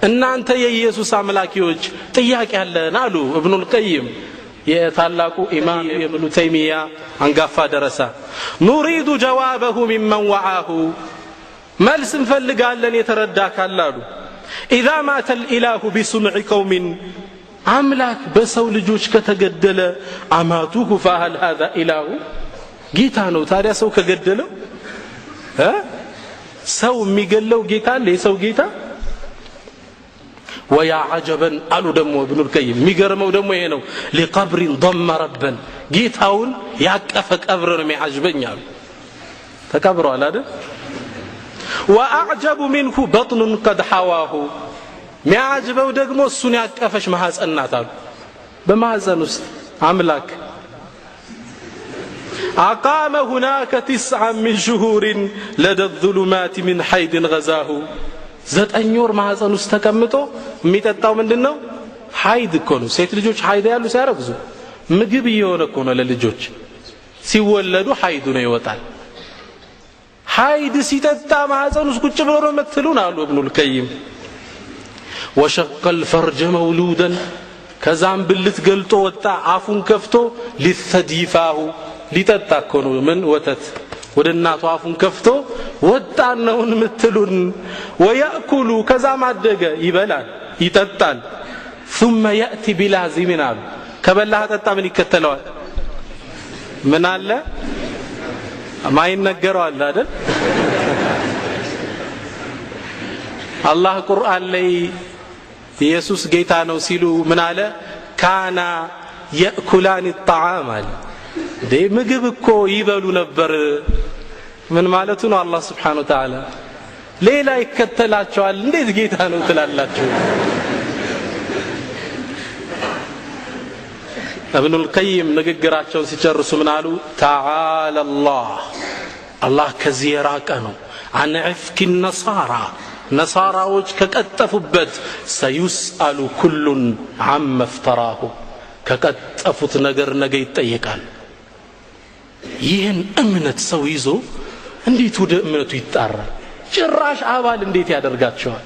እናንተ የኢየሱስ አምላኪዎች ጥያቄ አለን አሉ ኢብኑል ቀይም የታላቁ ኢማም ኢብኑ ተይሚያ አንጋፋ ደረሳ ኑሪዱ ጀዋበሁ ሚመን ወዓሁ መልስ እንፈልጋለን የተረዳ ካላሉ إذا مات الإله بصنع قوم አምላክ በሰው ልጆች ከተገደለ አማቱሁ فهل هذا إله ጌታ ነው ታዲያ ሰው ከገደለው ሰው የሚገለው ጌታ ለሰው ጌታ ويا عجبا قالوا دمو ابن القيم የሚገርመው ደግሞ ይሄ ነው لقبر ضم ربا ጌታውን ያቀፈ ቀብር ነው የሚያጅበኛል ተቀብሯል አይደል واعجب منه بطن قد حواه ሚያጅበው ደግሞ እሱን ያቀፈሽ ማህፀናት አሉ በማህፀን ውስጥ አምላክ أقام هناك 9 من شهور لدى الظلمات من حيد غزاه 9 ወር ማህፀን ውስጥ ተቀምጦ የሚጠጣው ምንድነው ሐይድ እኮ ነው ሴት ልጆች ሐይድ ያሉ ሲያረግዙ ምግብ እየሆነ እኮ ነው ለልጆች ሲወለዱ ሐይዱ ነው ይወጣል ሐይድ ሲጠጣ ማህፀን ውስጥ ቁጭ ብሎ ነው መትሉን አሉ ኢብኑል ቀይም وشق الفرج مولودا ከዛም ብልት ገልጦ ወጣ አፉን ከፍቶ ሊተዲፋሁ ሊጠጣ እኮ ነው ምን ወተት ወደ እናቱ አፉን ከፍቶ ወጣ ነው ምትሉን ويأكل ከዛም አደገ ይበላል ይጠጣል ثم يأتي بلازمنا ከበላህ ጠጣ ምን ይከተለዋል ምን አለ ማይነገረው አለ አይደል አላህ ቁርአን ላይ ኢየሱስ ጌታ ነው ሲሉ ምን አለ ካና يأكلان الطعام ምግብ እኮ ይበሉ ነበር ምን ማለቱ ነው አላህ Subhanahu Wa Ta'ala ሌላ ይከተላቸዋል እንዴት ጌታ ነው ትላላችሁ ኢብኑል ቀይም ንግግራቸውን ሲጨርሱ ምን አሉ تعالى الله ከዚህ የራቀ ነው عن عفك النصارى ነሳራዎች ከቀጠፉበት سيسأل كل عما افتراه ከቀጠፉት ነገር ነገ ይጠየቃል ይህን እምነት ሰው ይዞ እንዴት ወደ እምነቱ ይጣራል ጭራሽ አባል እንዴት ያደርጋቸዋል